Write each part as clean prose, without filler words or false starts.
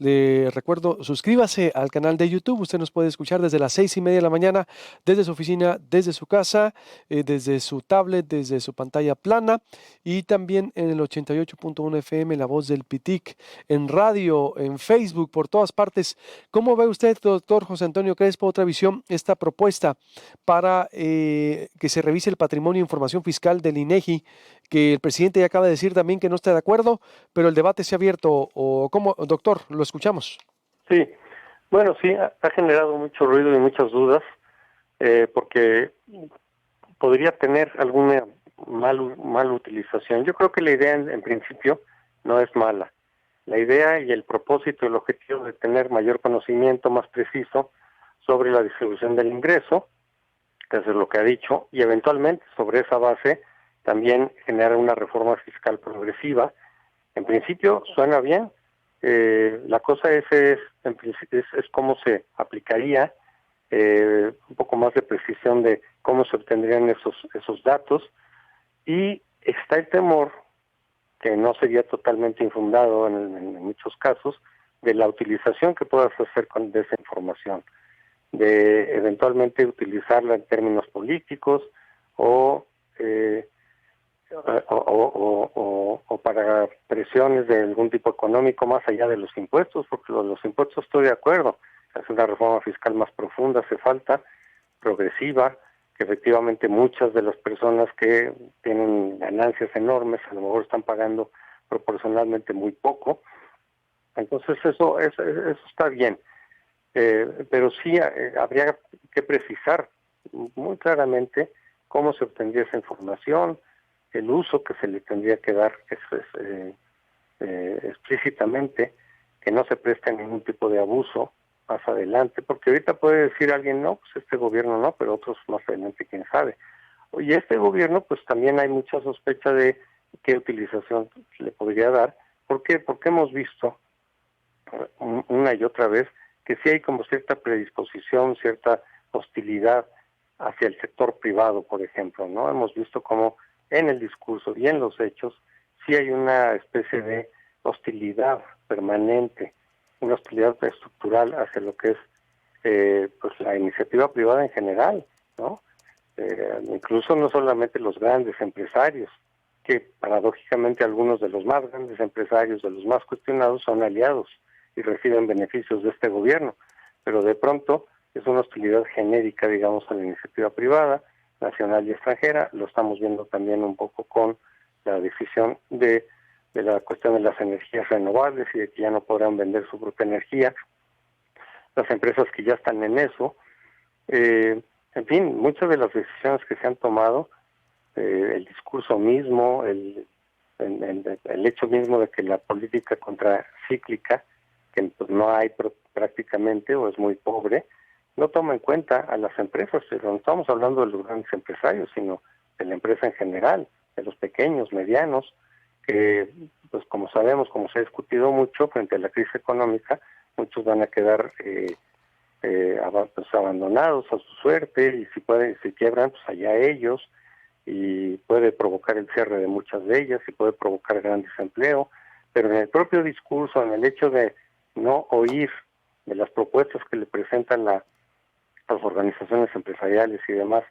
Le recuerdo, suscríbase al canal de YouTube. Usted nos puede escuchar desde las 6:30 de la mañana, desde su oficina, desde su casa, desde su tablet, desde su pantalla plana y también en el 88.1 FM, La Voz del Pitic, en radio, en Facebook, por todas partes. ¿Cómo ve usted, doctor José Antonio Crespo, otra visión, esta propuesta para que se revise el patrimonio e información fiscal del INEGI, que el presidente ya acaba de decir también que no está de acuerdo, pero el debate se ha abierto? ¿O cómo, doctor? Lo escuchamos. Sí, bueno, sí, ha generado mucho ruido y muchas dudas, porque podría tener alguna mal utilización. Yo creo que la idea en principio no es mala. La idea y el propósito, el objetivo de tener mayor conocimiento más preciso sobre la distribución del ingreso, que es lo que ha dicho, y eventualmente sobre esa base también generar una reforma fiscal progresiva. En principio suena bien. La cosa es cómo se aplicaría, un poco más de precisión de cómo se obtendrían esos datos, y está el temor, que no sería totalmente infundado en muchos casos, de la utilización que puedas hacer de esa información, de eventualmente utilizarla en términos políticos o o para presiones de algún tipo económico más allá de los impuestos, porque los impuestos estoy de acuerdo, es una reforma fiscal más profunda, hace falta, progresiva, que efectivamente muchas de las personas que tienen ganancias enormes a lo mejor están pagando proporcionalmente muy poco. Entonces eso está bien, pero sí habría que precisar muy claramente cómo se obtendría esa información, el uso que se le tendría que dar explícitamente, que no se preste a ningún tipo de abuso más adelante, porque ahorita puede decir alguien, no, pues este gobierno no, pero otros más adelante, quién sabe. Y este gobierno, pues también hay mucha sospecha de qué utilización le podría dar. ¿Por qué? Porque hemos visto una y otra vez que sí hay como cierta predisposición, cierta hostilidad hacia el sector privado, por ejemplo, ¿no? Hemos visto como en el discurso y en los hechos sí hay una especie de hostilidad permanente, una hostilidad estructural hacia lo que es pues la iniciativa privada en general, ¿no? Incluso no solamente los grandes empresarios, que paradójicamente algunos de los más grandes empresarios, de los más cuestionados, son aliados y reciben beneficios de este gobierno, pero de pronto es una hostilidad genérica, digamos, a la iniciativa privada, nacional y extranjera. Lo estamos viendo también un poco con la decisión de la cuestión de las energías renovables y de que ya no podrán vender su propia energía, las empresas que ya están en eso. En fin, muchas de las decisiones que se han tomado, el discurso mismo, el hecho mismo de que la política contracíclica, que pues no hay prácticamente o es muy pobre, no toma en cuenta a las empresas, pero no estamos hablando de los grandes empresarios, sino de la empresa en general, de los pequeños, medianos, que pues como sabemos, como se ha discutido mucho frente a la crisis económica, muchos van a quedar pues abandonados a su suerte, y si quiebran, pues allá ellos, y puede provocar el cierre de muchas de ellas y puede provocar gran desempleo, pero en el propio discurso, en el hecho de no oír de las propuestas que le presentan las organizaciones empresariales y demás,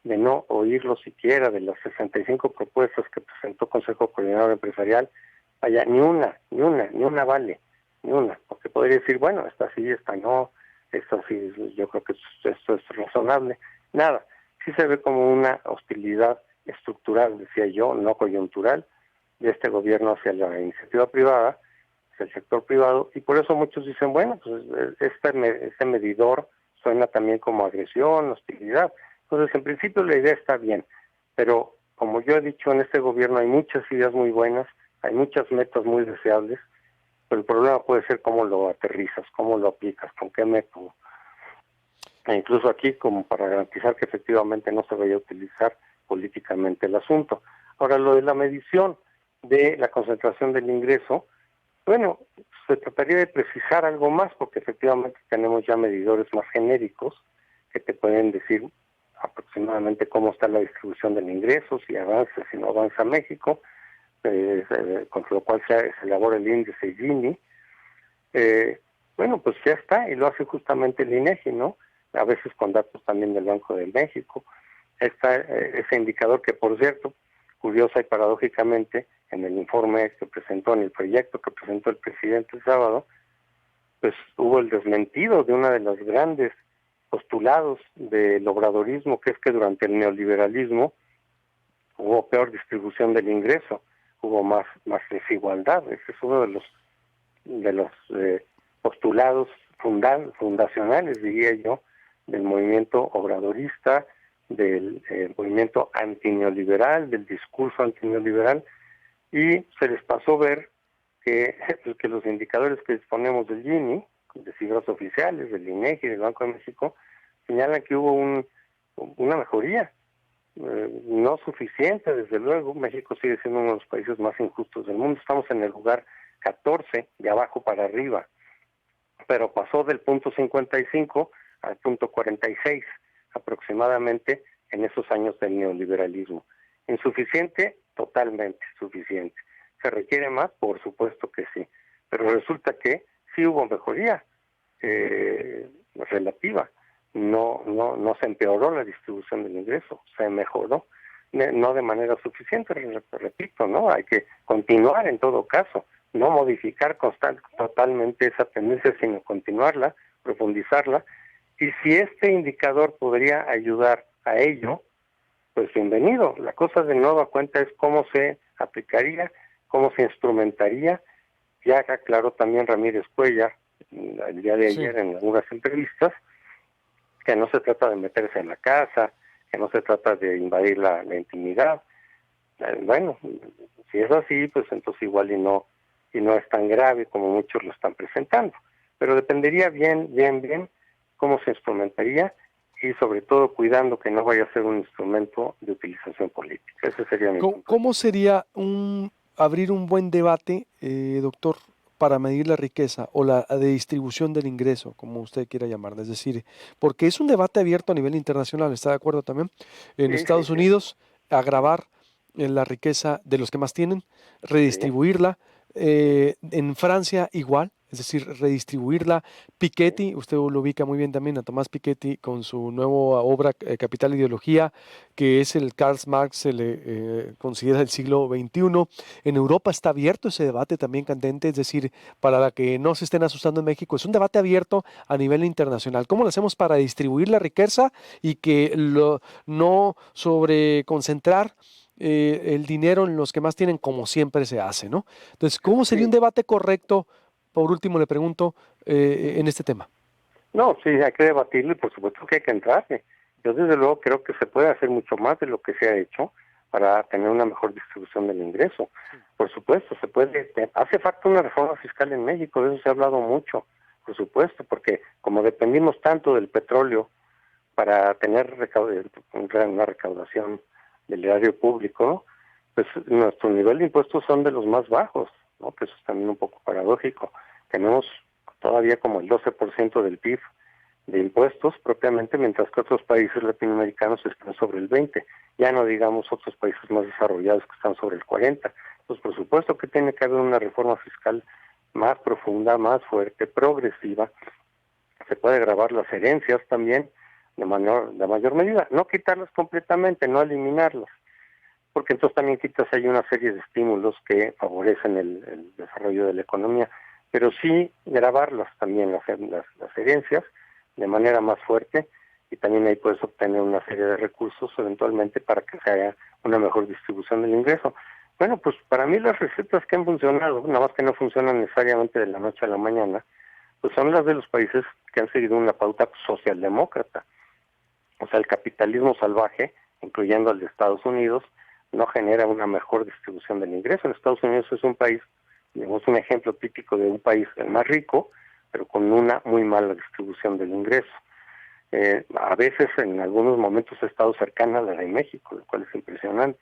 de no oírlo siquiera de las 65 propuestas que presentó Consejo Coordinador Empresarial, vaya, ni una vale, ni una, porque podría decir, bueno, esta sí, esta no, esto sí, yo creo que esto es razonable, nada, sí se ve como una hostilidad estructural, decía yo, no coyuntural, de este gobierno hacia la iniciativa privada, hacia el sector privado, y por eso muchos dicen, bueno, pues este medidor suena también como agresión, hostilidad. Entonces, en principio la idea está bien, pero como yo he dicho, en este gobierno hay muchas ideas muy buenas, hay muchas metas muy deseables, pero el problema puede ser cómo lo aterrizas, cómo lo aplicas, con qué método. E incluso aquí, como para garantizar que efectivamente no se vaya a utilizar políticamente el asunto. Ahora, lo de la medición de la concentración del ingreso, bueno, se trataría de precisar algo más, porque efectivamente tenemos ya medidores más genéricos que te pueden decir aproximadamente cómo está la distribución del ingreso, si avanza, si no avanza México, con lo cual se elabora el índice Gini, bueno, pues ya está, y lo hace justamente el INEGI, ¿no? A veces con datos también del Banco de México. Está ese indicador que, por cierto, curiosa y paradójicamente, en el informe que presentó, en el proyecto que presentó el presidente el sábado, pues hubo el desmentido de una de las grandes postulados del obradorismo, que es que durante el neoliberalismo hubo peor distribución del ingreso, hubo más desigualdad. Ese es uno de los postulados fundacionales, diría yo, del movimiento obradorista, del movimiento antineoliberal, del discurso antineoliberal, y se les pasó ver que los indicadores que disponemos del Gini, de cifras oficiales, del INEGI, del Banco de México, señalan que hubo una mejoría, no suficiente, desde luego. México sigue siendo uno de los países más injustos del mundo. Estamos en el lugar 14, de abajo para arriba, pero pasó del punto 55 al punto 46 aproximadamente en esos años del neoliberalismo. ¿Insuficiente? Totalmente suficiente. ¿Se requiere más? Por supuesto que sí, pero resulta que sí hubo mejoría relativa. No se empeoró la distribución del ingreso, se mejoró, no de manera suficiente, repito, ¿no? Hay que continuar en todo caso, no modificar totalmente esa tendencia, sino continuarla, profundizarla, y si este indicador podría ayudar a ello, pues bienvenido. La cosa de nueva cuenta es cómo se aplicaría, cómo se instrumentaría. Ya aclaró también Ramírez Cuellar el día de ayer en algunas entrevistas que no se trata de meterse en la casa, que no se trata de invadir la intimidad. Bueno, si es así, pues entonces igual y no es tan grave como muchos lo están presentando. Pero dependería bien cómo se instrumentaría y sobre todo cuidando que no vaya a ser un instrumento de utilización política. Ese sería mi punto. ¿Cómo sería abrir un buen debate, doctor, para medir la riqueza o la de distribución del ingreso, como usted quiera llamarlo? Es decir, porque es un debate abierto a nivel internacional, ¿está de acuerdo también? En Estados Sí. Unidos, agravar la riqueza de los que más tienen, Sí. redistribuirla. En Francia igual, es decir, redistribuirla. Piketty, usted lo ubica muy bien también, a Tomás Piketty, con su nueva obra Capital e Ideología, que es el Karl Marx, se le considera el siglo XXI. En Europa está abierto ese debate también candente, es decir, para que no se estén asustando en México, es un debate abierto a nivel internacional. ¿Cómo lo hacemos para distribuir la riqueza y que no sobreconcentrar el dinero en los que más tienen, como siempre se hace, ¿no? Entonces, ¿cómo sería un Sí. debate correcto? Por último, le pregunto en este tema. No, sí, hay que debatirlo y por supuesto que hay que entrarle. Yo desde luego creo que se puede hacer mucho más de lo que se ha hecho para tener una mejor distribución del ingreso. Por supuesto, se puede, hace falta una reforma fiscal en México, de eso se ha hablado mucho, por supuesto, porque como dependimos tanto del petróleo para tener una recaudación del erario público, pues nuestro nivel de impuestos son de los más bajos, ¿no? Que eso es también un poco paradójico. Tenemos todavía como el 12% del PIB de impuestos propiamente, mientras que otros países latinoamericanos están sobre el 20%. Ya no digamos otros países más desarrollados que están sobre el 40%. Pues por supuesto que tiene que haber una reforma fiscal más profunda, más fuerte, progresiva. Se puede grabar las herencias también de mayor medida, no quitarlas completamente, no eliminarlas, porque entonces también quitas ahí una serie de estímulos que favorecen el desarrollo de la economía, pero sí grabarlas también, las herencias, de manera más fuerte, y también ahí puedes obtener una serie de recursos eventualmente para que se haga una mejor distribución del ingreso. Bueno, pues para mí las recetas que han funcionado, nada más que no funcionan necesariamente de la noche a la mañana, pues son las de los países que han seguido una pauta socialdemócrata. O sea, el capitalismo salvaje, incluyendo el de Estados Unidos, no genera una mejor distribución del ingreso. En Estados Unidos es un país, digamos, un ejemplo típico de un país el más rico, pero con una muy mala distribución del ingreso. A veces, en algunos momentos, ha estado cercana a la de México, lo cual es impresionante.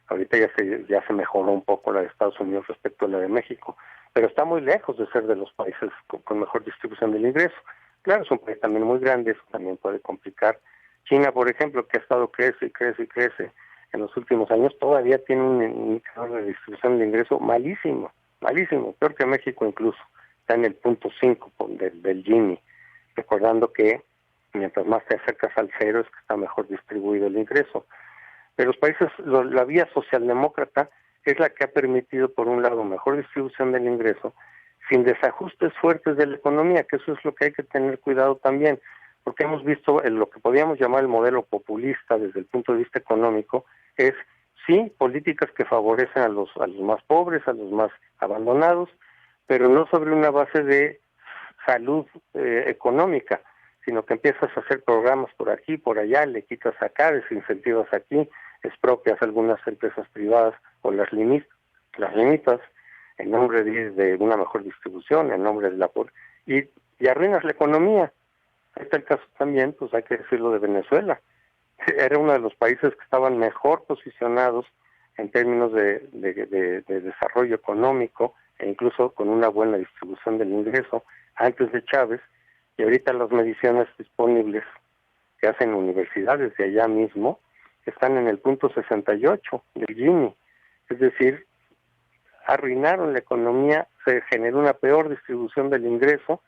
Ahorita ya se mejoró un poco la de Estados Unidos respecto a la de México, pero está muy lejos de ser de los países con mejor distribución del ingreso. Claro, es un país también muy grande, eso también puede complicar. China, por ejemplo, que ha estado crece en los últimos años, todavía tiene un indicador de distribución del ingreso malísimo, peor que México incluso. está en el punto 5 del Gini, recordando que mientras más te acercas al cero es que está mejor distribuido el ingreso. Pero los países, la vía socialdemócrata es la que ha permitido, por un lado, mejor distribución del ingreso, sin desajustes fuertes de la economía, que eso es lo que hay que tener cuidado también, porque hemos visto lo que podríamos llamar el modelo populista desde el punto de vista económico, es, sí, políticas que favorecen a los más pobres, a los más abandonados, pero no sobre una base de salud económica, sino que empiezas a hacer programas por aquí, por allá, le quitas acá, desincentivas aquí, expropias algunas empresas privadas o las limitas en nombre de una mejor distribución, en nombre de la y arruinas la economía. Este es el caso también, pues hay que decirlo, de Venezuela. Era uno de los países que estaban mejor posicionados en términos de desarrollo económico e incluso con una buena distribución del ingreso antes de Chávez, y ahorita las mediciones disponibles que hacen universidades de allá mismo están en el punto 68 del Gini, es decir, arruinaron la economía, se generó una peor distribución del ingreso,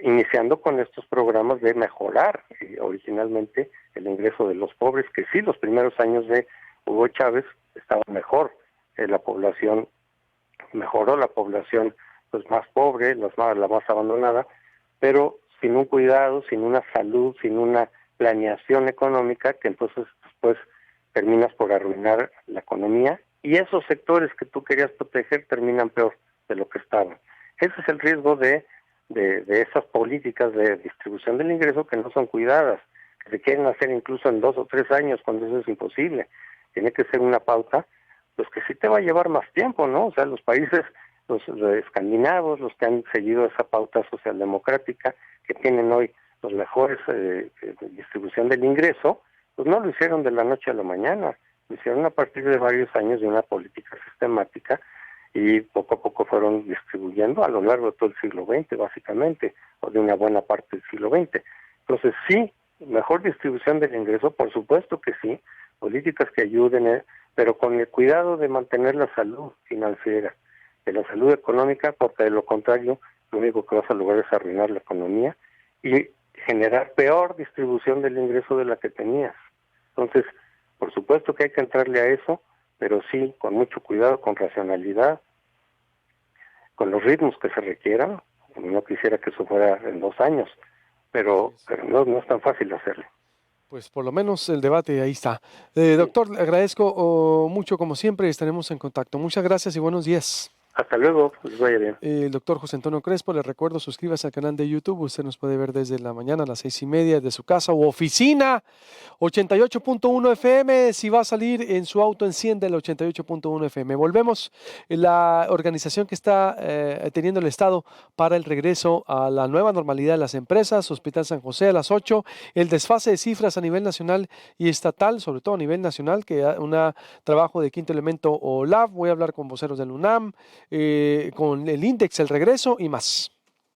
iniciando con estos programas de mejorar originalmente el ingreso de los pobres, que sí, los primeros años de Hugo Chávez estaba mejor, la población mejoró, la población pues más pobre, la más abandonada, pero sin un cuidado, sin una salud, sin una planeación económica, que entonces después terminas por arruinar la economía, y esos sectores que tú querías proteger terminan peor de lo que estaban. Ese es el riesgo de esas políticas de distribución del ingreso que no son cuidadas, que se quieren hacer incluso en 2 o 3 años cuando eso es imposible. Tiene que ser una pauta, pues que sí te va a llevar más tiempo, ¿no? O sea, los países, los escandinavos, los que han seguido esa pauta socialdemocrática, que tienen hoy los mejores distribución del ingreso, pues no lo hicieron de la noche a la mañana, lo hicieron a partir de varios años de una política sistemática y poco a poco fueron distribuyendo a lo largo de todo el siglo XX, básicamente, o de una buena parte del siglo XX. Entonces, sí, mejor distribución del ingreso, por supuesto que sí, políticas que ayuden, pero con el cuidado de mantener la salud financiera, de la salud económica, porque de lo contrario, lo único que vas a lograr es arruinar la economía y generar peor distribución del ingreso de la que tenías. Entonces, por supuesto que hay que entrarle a eso, pero sí, con mucho cuidado, con racionalidad, con los ritmos que se requieran. No quisiera que eso fuera en 2 años, pero no es tan fácil hacerlo. Pues por lo menos el debate ahí está. Doctor, le agradezco mucho como siempre y estaremos en contacto. Muchas gracias y buenos días. Hasta luego, les vaya bien. El doctor José Antonio Crespo, le recuerdo, suscríbase al canal de YouTube. Usted nos puede ver desde la mañana a las 6:30 de su casa u oficina. 88.1 FM. Si va a salir en su auto, enciende el 88.1 FM. Volvemos. La organización que está teniendo el Estado para el regreso a la nueva normalidad de las empresas, Hospital San José a las 8. El desfase de cifras a nivel nacional y estatal, sobre todo a nivel nacional, que un trabajo de Quinto Elemento o LAB. Voy a hablar con voceros del UNAM, con el INDEX, el regreso y más.